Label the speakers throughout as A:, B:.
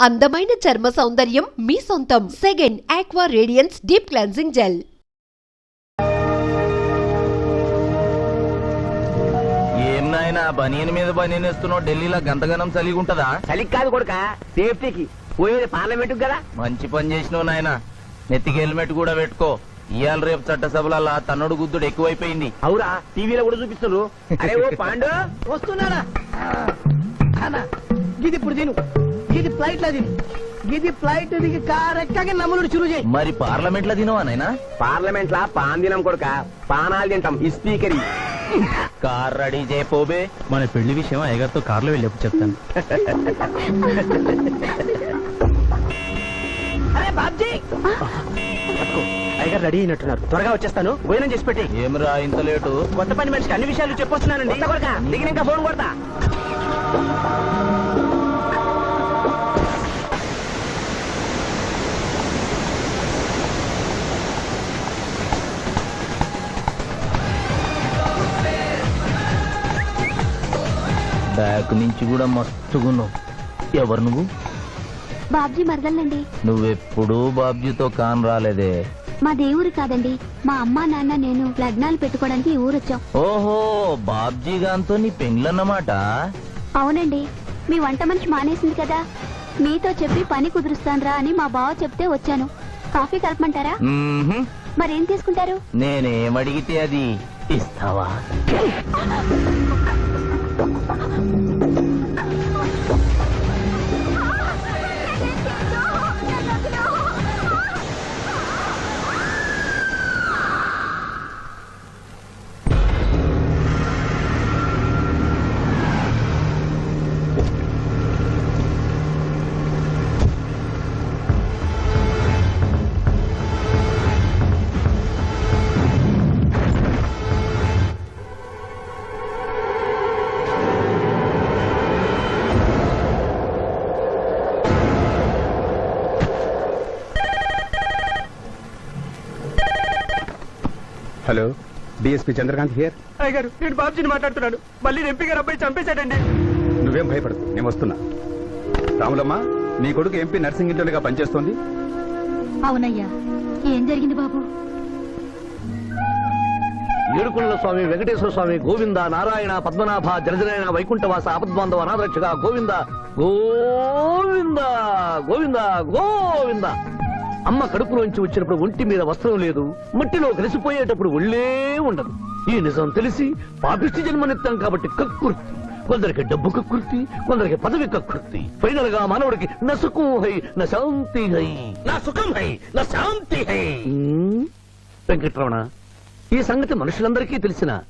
A: అందమైన చర్మ సౌందర్యం మీ సొంతం. Second aqua radiance deep cleansing gel.
B: ఏం నాయనా బనీన్ మీద బనీన్ వేస్తున్నావు? ఢిల్లీలో గంతగనం చలిగుంటదా?
C: చలికి కాదు కొడుక, సేఫ్టీకి. పోయేది పార్లమెంట్ కదా.
B: మంచి పని చేసినావు నాయనా. నెత్తికి హెల్మెట్ కూడా పెట్టుకో. ఇవాళ రేపు చట్టసభల తన్నుడు గుద్దుడు ఎక్కువైపోయింది.
C: అవురా, టీవీలో కూడా చూపిస్తున్నారు. అరే ఓ పాండు వస్తున్నారా? గిది ఇప్పుడు తిను, గిది ఫ్లైట్ లో తిను, గిది ఫ్లైట్ దిగి కార్ ఎక్కగా నమ్ములు చురు చేయి.
B: మరి పార్లమెంట్ లో తినవా నాయనా?
C: పార్లమెంట్ లా పాన్ తినం కొడుక, పానాలు తింటాం. ఈ స్పీకర్
B: కార్ రెడీ చేయపోబే. మన పెళ్లి విషయం అయ్యగారితో కార్లో వెళ్ళేప్పుడు చెప్తాను.
C: అరే బాబ్జీ, అయ్యగారు రెడీ అయినట్టున్నారు. త్వరగా వచ్చేస్తాను, భోజనం చేసి పెట్టి.
B: ఏమిరా ఇంత లేటు?
C: కొత్త పని మనిషికి అన్ని విషయాలు చెప్పొస్తున్నానండి. దిగినాక ఫోన్ కొడతా.
B: బ్యాక్ నుంచి కూడా మస్తుగున్నావు. ఎవరు నువ్వు?
D: బాబ్జీ మరదలండి.
B: నువ్వెప్పుడూ బాబ్జీతో కాన్ రాలేదే.
D: మా దేవురు కాదండి, మా అమ్మా నాన్న నేను లగ్నాలు పెట్టుకోవడానికి ఈ ఊరొచ్చాం.
B: ఓహో, బాబ్జీ గాంతో నీ పెండ్లన్నమాట.
D: అవునండి, మీ వంట మనిషి మానేసింది కదా, మీతో చెప్పి పని కుదురుస్తాన్రా అని మా బావ చెప్తే వచ్చాను. కాఫీ కలపమంటారా? మరేం తీసుకుంటారు?
B: నేనేమడిగితే అది ఇస్తావా?
E: Hello, DSP Chandrakanth here.
C: అయ్యగారు, నేను బాబ్జీని మాట్లాడుతున్నాను. మళ్ళీ ఎంపీ గారు అబ్బాయి చంపేశాడండి.
E: నువ్వేం భయపడదు, నేను వస్తున్నా. రాములమ్మ, నీ కొడుకు ఎంపీ నర్సింగ్ ఇంటర్గా పనిచేస్తోంది.
D: అవునయ్యా, ఏం జరిగింది బాబు?
F: ఏడుకొండల స్వామి, వెంకటేశ్వర స్వామి, గోవింద, నారాయణ, పద్మనాభ, జలజనాయన, వైకుంఠవాస, ఆపద్బాంధవ, అనాథరక్షక, గోవింద గోవింద గోవింద గోవింద. అమ్మ కడుపులోంచి వచ్చినప్పుడు ఒంటి మీద వస్త్రం లేదు, మట్టిలో కలిసిపోయేటప్పుడు ఒళ్ళే ఉండదు. ఈ నిజం తెలిసి పాపిష్టి జన్మనిత్తాం కాబట్టి కక్కుర్తి. కొందరికి డబ్బు కక్కుర్తి, కొందరికి పదవి కక్కుర్తి. ఫైనల్ గా మానవుడికి నా సుఖం హై, నా శాంతి హై, నా సుఖం హై, నా శాంతి హై. వెంకటరమణ, ఈ సంగతి మనుషులందరికీ తెలిసిన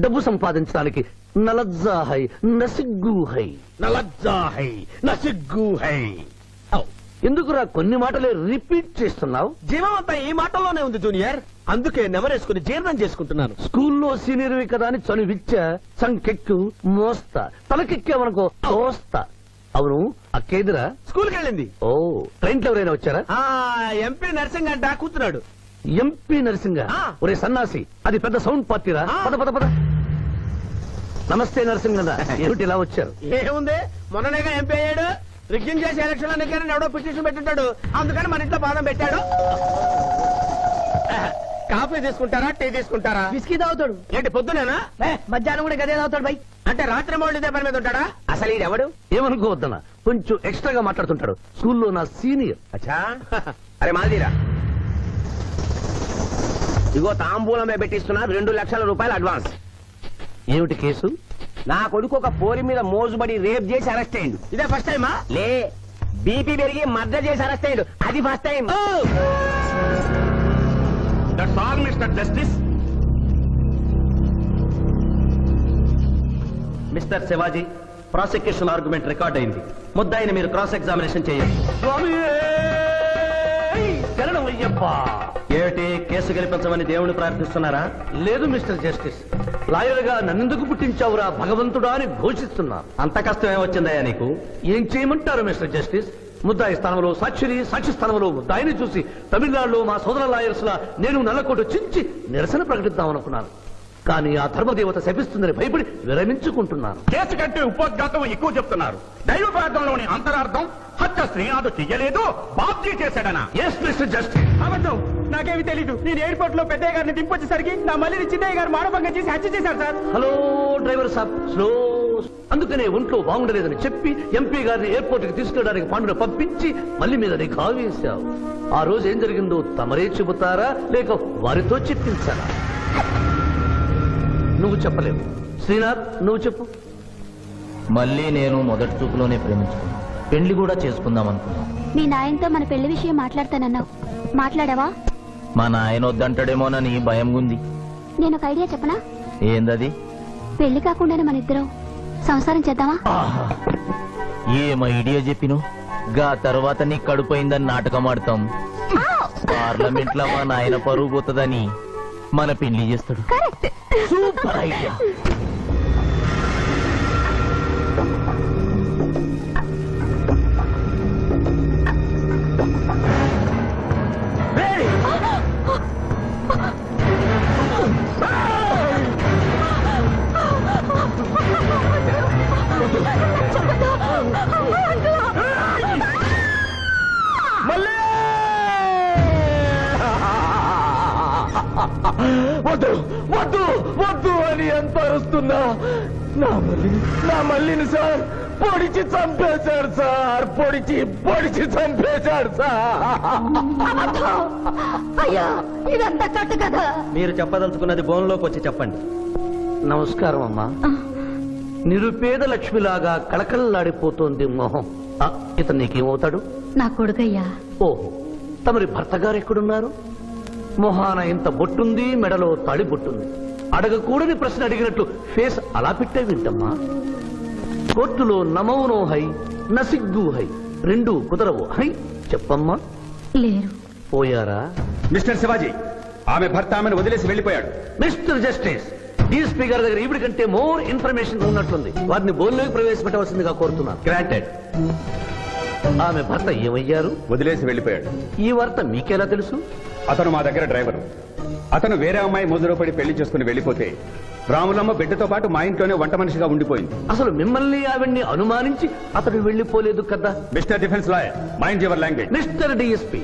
F: డబ్బు సంపాదించడానికి నలజ్జా హై, నసిగ్గు హై, నలజ్జా హై, నసిగ్గు హై. ఎందుకురా కొన్ని మాటలే రిపీట్ చేస్తున్నావు?
C: జీవం అంతా ఈ మాటల్లోనే ఉంది జూనియర్, అందుకే నెమరేసుకుని జీర్ణం చేసుకుంటున్నాను.
F: స్కూల్లో సీనియర్వి కదా అని చనువిచ్చ, సంకెక్కు, మోస్తా, తలకెక్కావనుకో తోస్తా. అవును, అక్కేదిరా?
C: స్కూల్కి వెళ్ళింది.
F: ఓ, ట్రైన్ లో ఎవరైనా వచ్చారా?
C: ఎంపీ నర్సింగ్ అంట కూర్చున్నాడు.
F: ఎంపీ నరసింగ? ఒరే సన్నాసి, అది పెద్ద సౌండ్ పార్టీరా. పద పద పద. నమస్తే నరసింగన్న, ఏమిటి ఇలా వచ్చారు?
C: ఏముంది, మొన్ననేగా ఎంపీ అయ్యాడు. రిగ్గింగ్ చేసి ఎలక్షన్ లో నెగ్గారని ఎవడో పిటిషన్ పెట్టుంటాడు, అందుకని మన ఇంట్లో బాదం పెట్టాడు. కాఫీ తీసుకుంటారా, టీ తీసుకుంటారా? బిస్కీ తాగుతాడు. ఏంటి పొద్దునేనా? మధ్యాహ్నం కూడా గదే తాగుతాడు బై. అంటే రాత్రి మౌళ్ళు ఇదే పని మీద ఉంటాడా? అసలు ఇది ఎవడు?
F: ఏమనుకోవద్దన్న, కొంచెం ఎక్స్ట్రాగా మాట్లాడుతుంటాడు. స్కూల్లో నా సీనియర్.
C: అచ్చా, అరే మాదిరా, ఇగో తాంబూలమే పెట్టిస్తున్నా, 2 లక్షల రూపాయలు అడ్వాన్స్.
F: ఏమిటి కేసు?
C: నా కొడుకు ఒక పోరి మీద మోజుబడి రేప్ చేసి అరెస్ట్ అయ్యిండు. ఇదే ఫస్ట్ టైమా? లే, బీపీ పెరిగి మర్డర్ చేసి అరెస్ట్ అయ్యిండు, అది first time.
E: That's all mister justice.
G: Mister Shivaji, prosecution argument record అయింది. ముద్దాయిని మీరు క్రాస్ ఎగ్జామినేషన్ చేయండి. ఏమిటి, కేసు గెలిపించమని దేవుని ప్రార్థిస్తున్నారా?
F: లేదు మిస్టర్ జస్టిస్, లాయర్ గా నన్నెందుకు పుట్టించావురా భగవంతుడా అని ఘోషిస్తున్నా.
G: అంత కష్టం ఏమొచ్చిందయ్యా నీకు?
F: ఏం చేయమంటారు మిస్టర్ జస్టిస్? ముద్దాయి స్థానంలో సాక్షిని, సాక్షి స్థానంలో ముద్దాయిని చూసి తమిళనాడులో మా సోదర లాయర్స్ లా నేను నల్లకోటు చించి నిరసన ప్రకటిద్దామనుకున్నాను. కానీ ఆ ధర్మదేవత శపిస్తుందని భయపడి విరమించుకుంటున్నాను.
E: కేసు కంటే ఉపోద్ఘాతం ఎక్కువ చెప్తున్నారు. దైవ ప్రార్థనలోని అంతరార్థం హత్య శ్రీనాథు చెయ్యలేదు, బాబ్జీ చేశాడనా?
F: Yes mister justice.
C: అబద్ధం, నాకేమి తెలీదు. నేను ఎయిర్పోర్ట్ లో పెద్దయ్య గారిని దింపొచ్చేసరికి నా మళ్ళీ చిన్నయ్య గారు మానభంగం చేసి హత్య చేశారు సార్.
F: హలో డ్రైవర్ సాబ్, స్లో. అందుకనే ఒంట్లో బాగుండలేదని చెప్పి ఎంపీ గారిని ఎయిర్పోర్ట్ కి తీసుకెళ్ళడానికి పాండును పంపించి మళ్ళీ మీద నిఘా వేశావు. ఆ రోజు ఏం జరిగిందో తమరే చెబుతారా లేక వారితో చెప్పించారా? నువ్వు చెప్పలేవు. శ్రీనాథ్, నువ్వు చెప్పు.
B: మళ్ళీ నేను మొదటి చూపులోనే ప్రేమించుకున్నాను, పెళ్లి కూడా చేసుకుందాం అనుకున్నాను.
D: మీ నాయనతో మన పెళ్లి విషయం మాట్లాడతానన్నావు, మాట్లాడావా?
B: మా నాయన వద్దంటాడేమోనని భయం ఉంది.
D: నేను ఒక ఐడియా చెప్పనా?
B: ఏందది?
D: పెళ్లి కాకుండానే మన ఇద్దరం సంసారం చేద్దామా?
B: ఆహా, ఏం ఐడియా చెప్పిను. గా తర్వాత నీ కడుపోయిందని నాటకం ఆడతాం. పార్లమెంట్ లో మా నాయన పరువు పోతుందని మన పెళ్లి చేస్తాడు. Super idea.
F: వద్దు వద్దు వద్దు అని ఎంత అరుస్తున్నా నా మల్లిని సార్ పొడిచి చంపేశాడు సార్. పొడిచి చంపేశాడు సార్.
D: అయ్యా, ఇదంతా కట్టు కదా.
G: మీరు చెప్పదలుచుకున్నది బోన్లోకి వచ్చి చెప్పండి.
F: నమస్కారం అమ్మా. నిరుపేద లక్ష్మిలాగా కళకళలాడిపోతోంది మొహం. ఇతను నీకేమవుతాడు?
D: నా కొడుకయ్యా.
F: ఓహో, తమరి భర్త గారు ఎక్కడున్నారు? మొహాన ఇంత బొట్టుంది, మెడలో తాడి బొట్టుంది. అడగకూడని ప్రశ్న అడిగినట్లు ఫేస్ అలా పెట్టే వింటమ్మా. కోర్టులో నమౌనో హై నసిగ్గు హై, రెండు కుదరవు హై. చెప్పమ్మా.
D: లేరు.
F: పోయారా?
E: మిస్టర్ శివాజీ, ఆమె భర్త ఆమెను వదిలేసి వెళ్లిపోయాడు.
F: మిస్టర్ జస్టిస్, డీఎస్పీ గారి దగ్గర ఈవిడి కంటే మోర్ ఇన్ఫర్మేషన్ ఉన్నట్లుంది. వారిని బోన్లోకి ప్రవేశపెట్టవలసిందిగా కోరుతున్నాను.
G: గ్రాంటెడ్.
F: ఆమె భర్త ఏమయ్యారు?
E: వదిలేసి వెళ్లిపోయాడు.
F: ఈ వార్త మీకెలా తెలుసు?
E: అతను మా దగ్గర డ్రైవరు. అతను వేరే అమ్మాయి మోజులో పడి పెళ్లి చేసుకుని వెళ్లిపోతే రాములమ్మ బిడ్డతో పాటు మా ఇంట్లోనే వంట మనిషిగా ఉండిపోయింది.
F: అసలు మిమ్మల్ని ఆవిడ్ని అనుమానించి అతడు వెళ్లిపోలేదు కదా.
E: Mister defence lawyer, mind your language.
F: Mister DSP,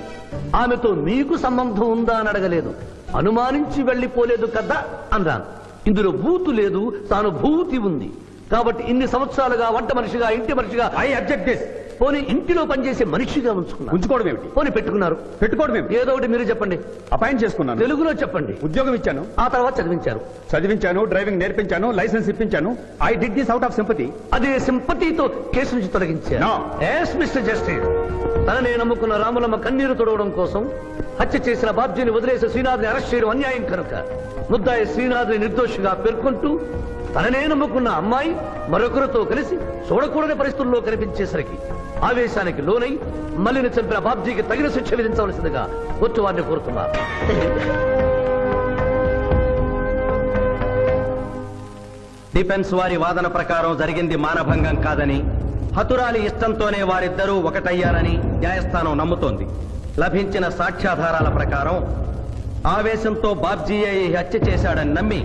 F: ఆమెతో మీకు సంబంధం ఉందా అని అడగలేదు, అనుమానించి వెళ్లిపోలేదు కదా అన్నాను. ఇందులో భూతు లేదు, తాను భూతి ఉంది. కాబట్టి ఇన్ని సంవత్సరాలుగా వంట మనిషిగా, ఇంటి మనిషిగా,
E: ఐ అబ్జెక్ట్ దిస్.
F: పోనీ ఇంటిలో పనిచేసే మనిషిగా ఉంచుకున్నారు.
E: ఉంచుకోవడం ఏమిటి?
F: పోనీ పెట్టుకున్నారు.
E: పెట్టుకోవడం ఏమిటి?
F: ఏదో ఒకటి మీరు చెప్పండి.
E: అపాయింట్ చేసుకున్నాను,
F: తెలుగులో చెప్పండి.
E: ఉద్యోగం ఇచ్చాను,
F: ఆ తర్వాత చదివించారు.
E: చదివించాను, డ్రైవింగ్ నేర్పించాను, లైసెన్స్ ఇప్పించాను. I did this out of sympathy.
F: అదే సింపతితో కేసు నుంచి తొలగించారు.
E: No.
F: ఎస్ మిస్టర్ జస్టిస్, తననే నమ్ముకున్న రాములమ్మ కన్నీరు తొడవడం కోసం హత్య చేసిన బాబ్జీని వదిలేసి శ్రీనాథ్ని అరెస్ట్ చేయడం అన్యాయం కనుక ముద్దాయి శ్రీనాథ్ని నిర్దోషిగా పేర్కొంటూ తననే నమ్ముకున్న అమ్మాయి మరొకరితో కలిసి చూడకూడని పరిస్థితుల్లో కనిపించేసరికి ఆవేశానికి లోనై మల్లిని చంపిన బాబ్జీకి తగిన శిక్ష విధించవలసిందిగా కోర్టు వారిని కోరుతున్నారు.
G: డిఫెన్స్ వారి వాదన ప్రకారం జరిగింది మానభంగం కాదని, హతురాలి ఇష్టంతోనే వారిద్దరూ ఒకటయ్యారని న్యాయస్థానం నమ్ముతోంది. లభించిన సాక్ష్యాధారాల ప్రకారం ఆవేశంతో బాబ్జీయే ఈ హత్య చేశాడని నమ్మి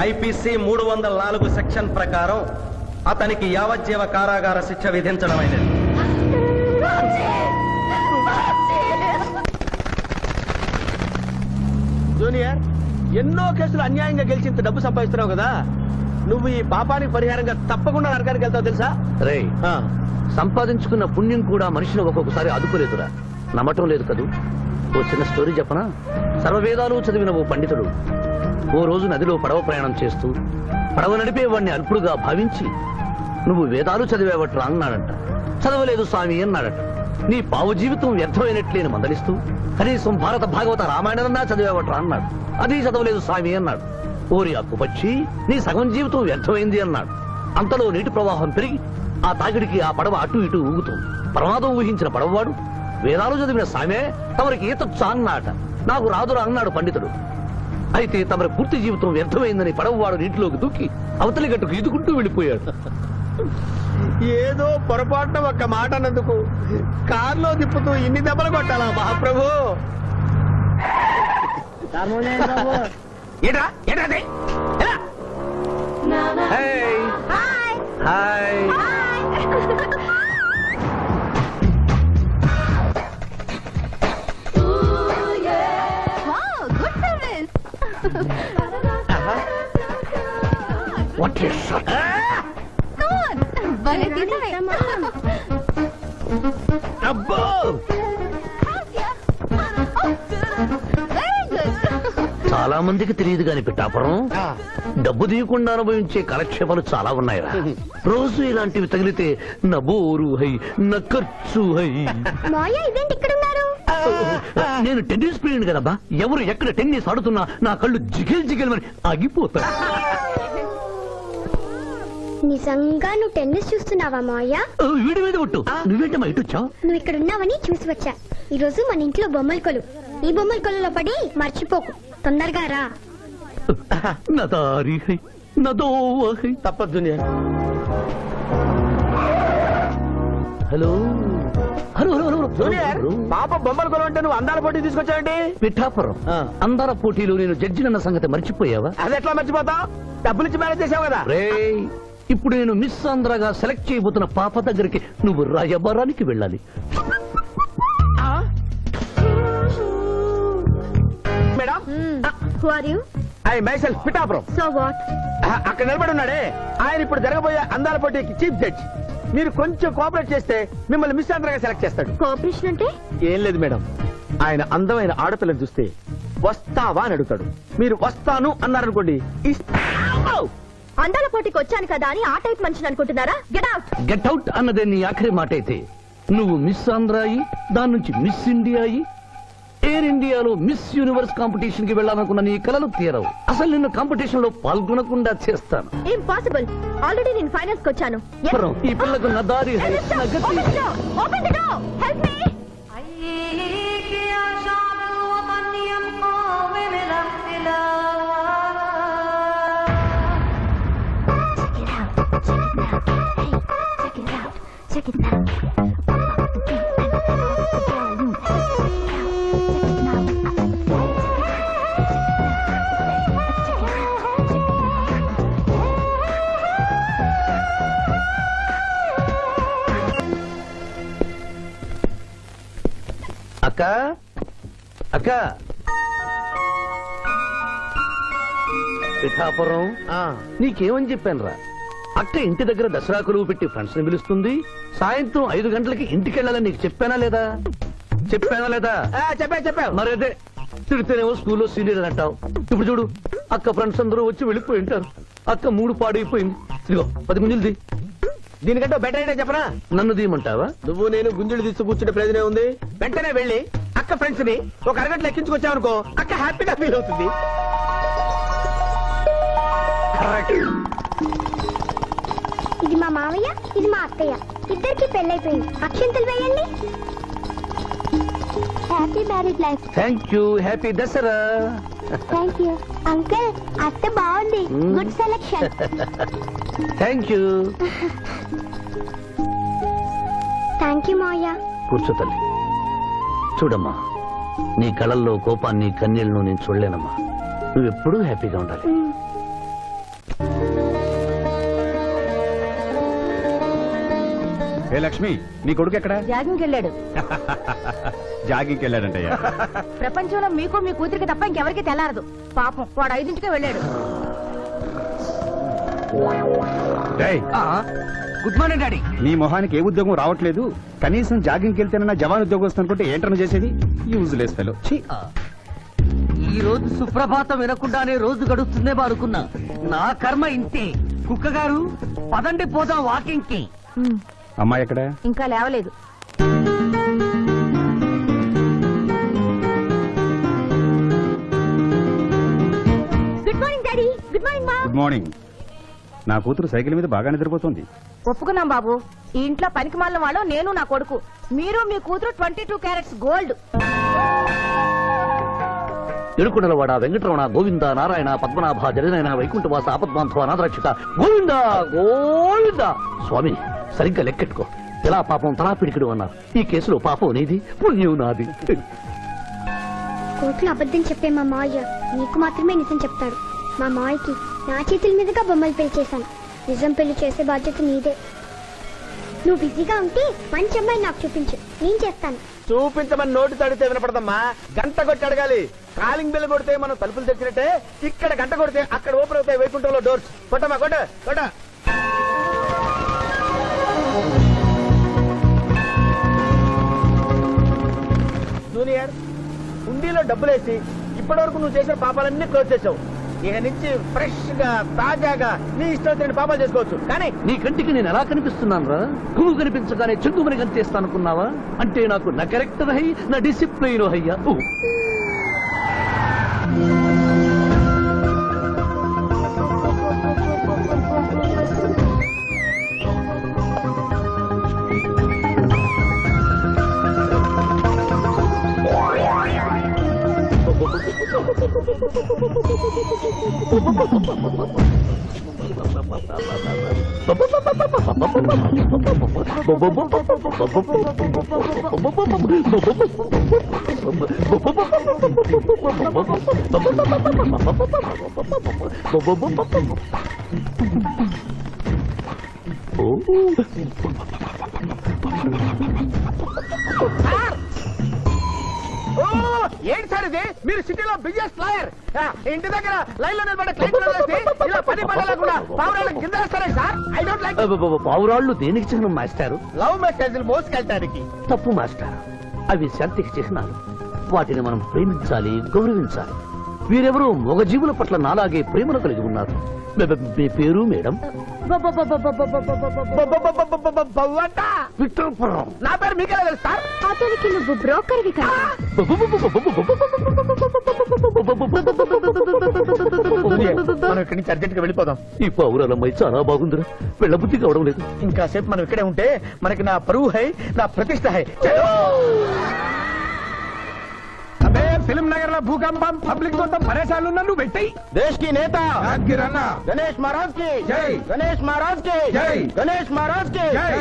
G: ఐపీసీ 304 సెక్షన్ ప్రకారం అతనికి యావజ్జీవ కారాగార శిక్ష విధించడమైనది.
C: జూనియర్, ఎన్నో కేసులు అన్యాయంగా గెలిచి ఇంత డబ్బు సంపాదిస్తున్నావు కదా, నువ్వు ఈ పాపానికి పరిహారంగా తప్పకుండా నరకానికి వెళ్తావు తెలుసా?
F: రే, సంపాదించుకున్న పుణ్యం కూడా మనిషిని ఒక్కొక్కసారి అదుపులేదురా. నమ్మటం లేదు కదూ. ఓ చిన్న స్టోరీ చెప్పనా? సర్వవేదాలు చదివిన ఓ పండితుడు ఓ రోజు నదిలో పడవ ప్రయాణం చేస్తూ పడవ నడిపే వాడిని అల్పుడుగా భావించి, నువ్వు వేదాలు చదివేవట్రా అన్నాడంట. చదవలేదు స్వామి అన్నాడట. నీ పావు జీవితం వ్యర్థమైనట్లేని మందలిస్తూ, కనీసం భారత భాగవత రామాయణన్నా చదివేవట్రా అన్నాడు. అది చదవలేదు స్వామి అన్నాడు. ఓరి అక్కుపచ్చి, నీ సగం జీవితం వ్యర్థమైంది అన్నాడు. అంతలో నీటి ప్రవాహం పెరిగి ఆ తాకిడికి ఆ పడవ అటు ఇటు ఊగుతుంది. ప్రమాదం ఊహించిన పడవవాడు, వేదాలు చదివిన సామే తమరికి ఈతొచ్చా అన్నాట. నాకు రాదురా అన్నాడు పండితుడు. అయితే తమరి పూర్తి జీవితం వ్యర్థమైందని పడవవాడు నీటిలోకి దూకి అవతలి గట్టుకు ఈదుకుంటూ వెళ్ళిపోయాడు.
C: ఏదో పొరపాటున ఒక్క మాట అన్నందుకు కారులో తిప్పుతూ ఇన్ని దెబ్బలు కొట్టాలా మహాప్రభు? ఏట్రా ఏట్రా అది? ఎలా?
F: హాయ్ వాట్ ఇస్
C: అబ్బో
F: చాలా మందికి తెలియదు కాని పిఠాపురం
C: ఆ,
F: డబ్బు తీయకుండా అనుభవించే కాలక్షేపాలు చాలా ఉన్నాయిరా రోజు ఇలాంటివి తగిలితే నా బోరు హై నా ఖర్చు హై
D: మాయా ఇదేంటి ఇక్కడ ఉన్నారు?
F: నేను టెన్నిస్ ప్లేయర్ కదబ్బా ఎవరు ఎక్కడ టెన్నిస్ ఆడుతున్నా నా కళ్ళు జిగిల్ జిగిల్ అని ఆగిపోతాయి
D: నిజంగా నువ్వు టెన్నిస్ చూస్తున్నావా మాయా?
F: వీడి మీద ఒట్టు నువ్వేంటమ్మా ఇటు వచ్చావు
D: నువ్వు ఇక్కడ ఉన్నావని చూసి వచ్చా. ఈ రోజు మన ఇంట్లో బొమ్మల కొలు. ఈ బొమ్మల కొలులో పడి మర్చిపోకు. తొందరగా రా.
F: నా దారి హై నా దోవ హై
C: తప్పదు దునియా.
F: Hello hello hello hello
C: junior
F: hello.
C: పాప బొమ్మలు కొనుంటే నువ్వు అందాల పోటీ తీసుకొచ్చావండి.
F: పిఠాపురం
C: ఆ.
F: అందాల పోటీలో నేను జడ్జినన్న సంగతి మర్చిపోయావా
C: అది ఎట్లా మర్చిపోతావు? డబ్బులు ఇచ్చి మేనేజ్ చేసావు కదా.
F: రేయ్ ఇప్పుడు నేను మిస్ ఆంధ్రగా సెలెక్ట్ చేయబోతున్న పాప దగ్గరికి నువ్వు రాయబారానికి వెళ్ళాలి
C: madam
D: Who are you?
C: I myself Pithapuram.
D: So what?
C: అక్కడ నిలబడి ఉన్నాడే ఆయన ఇప్పుడు జరగబోయే అందాల పోటీకి చీఫ్ జడ్జ్. మీరు కొంచెం కోఆపరేట్ చేస్తే మిమ్మల్ని మిస్ ఆంధ్రగా సెలెక్ట్ చేస్తాడు.
D: కోఆపరేషన్ అంటే?
C: ఏం లేదు మేడం, ఆయన అందమైన ఆడపిల్లని చూస్తే వస్తావా అని అడుగుతాడు. మీరు వస్తాను అన్నారనుకోండి ఇస్తాను.
D: అందాల పోటీకి వచ్చాను కదా అని ఆ టైప్ మనిషిని అనుకుంటున్నారా? Get out.
F: గెట్ అవుట్ అన్నదే నీ ఆఖరి మాట అయితే నువ్వు మిస్ ఆంధ్ర అయి దాని నుంచి మిస్ ఇండియా అయి ఎయిర్ ఇండియాలో మిస్ యూనివర్స్ కాంపిటీషన్ కి వెళ్ళాలనుకున్న నీ కలలు తీరవు. అసలు నిన్ను కాంపిటీషన్ లో పాల్గొనకుండా చేస్తాను.
D: ఇంపాసిబుల్. ఆల్రెడీ నేను ఫైనల్స్ కి వచ్చాను.
F: పురం, ఈ పిల్లకు నా దారి హై, నా గతి.
D: Open the door. Help me. Check it out.
F: అక్క అక్క పిఠాపురం నీకేమని చెప్పాను రా అక్క ఇంటి దగ్గర దసరా కొలువు పెట్టి ఫ్రెండ్స్ ని పిలుస్తుంది. సాయంత్రం 5 గంటలకి ఇంటికి వెళ్ళాలని నీకు చెప్పానా లేదా?
C: చెప్పావు.
F: మరి అదే తిడితేనేమో స్కూల్లో సీనియర్ అంటావు. ఇప్పుడు చూడు అక్క ఫ్రెండ్స్ అందరూ వచ్చి వెళ్ళిపోయి ఉంటారు. అక్క మూడు పాడైపోయింది. ఇదిగో 10 గుంజులు
C: దీనికంటే బెటర్ అయితే చెప్పనా?
F: నన్ను దీయమంటావా?
C: నువ్వు నేను గుంజులు తీసి కూర్చుంటే ప్రయోజనం ఉంది. వెంటనే వెళ్ళి అక్క ఫ్రెండ్స్ ని ఒక అరగంట ఎక్కించుకొచ్చావనుకో అక్క హ్యాపీగా ఫీల్ అవుతుంది.
D: ఇది మా మావయ్య, ఇది మా అత్తయ్య. ఇద్దరికి పెళ్ళైపోయింది. అక్షంతలు వేయండి. Happy married life.
F: Thank you. Happy Dasara.
D: Thank you uncle. అత్త బాగుంది. Good selection.
F: Thank you.
D: Thank you మావయ్య.
F: కూర్చో తల్లి. చూడమ్మా నీ కళల్లో కోపాన్ని కన్నీళ్లను నేను చూడలేనమ్మా. నువ్వెప్పుడూ హ్యాపీగా ఉండాలి.
E: ఏ లక్ష్మి, నీ కొడుకు ఎక్కడ?
H: జాగింగ్కి వెళ్ళాడు.
E: జాగింగ్కి వెళ్ళాడంటయ్యా.
H: ప్రపంచంలో మీకు మీ కూతురికి తప్ప ఇంకెవరికి తెల్లారదు. పాపం వాడు 5ంటికే వెళ్ళాడు.
E: డేయ్,
F: గుడ్ మార్నింగ్ డాడీ.
E: నీ మొహానికి ఏ ఉద్యోగం రావట్లేదు. కనీసం జాగింగ్కి వెళ్తేనన్నా జవాన్ ఉద్యోగం వస్తుంది అనుకుంటే ఏంటన్నా చేసేది? Useless fellow.
F: ఈ రోజు సుప్రభాతం వినకుండానే రోజు గడుస్తుందేమో అనుకున్నా. నా కర్మ ఇంతే. కుక్క గారు పదండి పోదాం వాకింగ్ కి.
E: అమ్మాయి ఎక్కడ?
H: ఇంకా లేవలేదు.
D: Good morning daddy. Good morning మా.
E: Good morning. నా కూతురు సైకిల్ మీద బాగా నిద్రపోతుంది.
H: ఒప్పుకున్నాం బాబు. ఈ ఇంట్లో పనికి మాలిన వాళ్ళు నేను నా కొడుకు. మీరు మీ కూతురు 22 క్యారెట్స్ గోల్డ్.
F: తిరుకునలవాడ వెంకటరమణ గోవింద నారాయణ పద్మనాభ జగనైన వైకుంఠవాస ఆపద్బాంధవ నాథరక్షక గోవింద గోవింద. స్వామి సరిగ్గా లెక్కెట్టుకో. ఎలా పాపం తలా పిడికిడు అన్నారు. ఈ కేసులో పాపం నీది, పుణ్యం నాది.
D: కోర్టులో అబద్ధం చెప్పే మా మావయ్య నీకు మాత్రమే నిజం చెప్తాడు. మా మావయ్యకి నా చేతుల మీదుగా బొమ్మలు పెళ్లి చేశాను. నిజం పెళ్లి చేసే బాధ్యత నీదే. నువ్వు బిజీగా ఉంటే మంచి అమ్మాయి నాకు చూపించు, నేను చేస్తాను.
C: చూపించమని నోటి తడితే వినపడదమ్మా, గంట కొట్టి అడగాలి. కాలింగ్ బిల్ కొడితే మనం తలుపులు తెచ్చినట్టే, ఇక్కడ గంట కొడితే అక్కడ ఓపెన్ అవుతాయి వైకుంఠంలో డోర్స్. కొట్టమ్మా, కొట్ట కొట్ట. జూనియర్, హుండీలో డబ్బులేసి ఇప్పటి వరకు నువ్వు చేసిన పాపాలన్నీ క్లోజ్ చేసావు. ఇక నుంచి ఫ్రెష్ గా తాజాగా నీ ఇష్టం వచ్చిన పాపాలు చేసుకోవచ్చు. కానీ
F: నీ కంటికి నేను ఎలా కనిపిస్తున్నాను రా? పువ్వు కనిపించగానే చెంగుమని కనిపిస్తాను అనుకున్నావా? అంటే నాకు నా క్యారెక్టర్ హై, నా డిసిప్లైన్ హయ్యా.
C: ఏంటి సార్ ఇది? మీరు సిటీలో బిజినెస్ లాయర్, ఇంటి దగ్గర లైన్ లో నిలబడే క్లయింట్ ఇలా పని పడలేకుండా పావురాళ్ళకి కింద వేస్తారే సార్? I don't like.
F: పావురాళ్ళు దేనికి చిహ్నం మాస్టారు?
C: లవ్ మెసేజ్లు మోసుకెళ్ళటానికి.
F: తప్పు మాస్టర్, అవి శాంతికి చిహ్నాలు. వాటిని మనం ప్రేమించాలి, గౌరవించాలి. వీరెవరూ మగజీవుల పట్ల నాలాగే ప్రేమను కలిగి ఉన్నారు. మీ పేరు మేడం? విక్టర్పురం.
C: నా పేరు మీకెలా తెలుసు సార్?
D: అతనికి నువ్వు బ్రోకర్వి కదా.
C: మనం ఇక్కడి నుంచి అర్జెంట్ గా వెళ్ళిపోదాం.
F: ఈ పౌరాలమ్మాయి చాలా బాగుందిరా, వెళ్ళబుద్ధి కావడం లేదు.
C: ఇంకా సేపు మనం ఇక్కడే ఉంటే మనకి నా పరువు హై, నా ప్రతిష్ట హై. చలో. అబే ఫిల్మ్ నగర్ లో భూకంపం, పబ్లిక్ మొత్తం పరేషాన్లు ఉన్నా నువ్వు పెట్టాయి. దేశ్ కి నేత గణేష్ మహారాజ్ కి జై, గణేష్ మహారాజ్ కి జై, గణేష్ మహారాజ్ కి జై.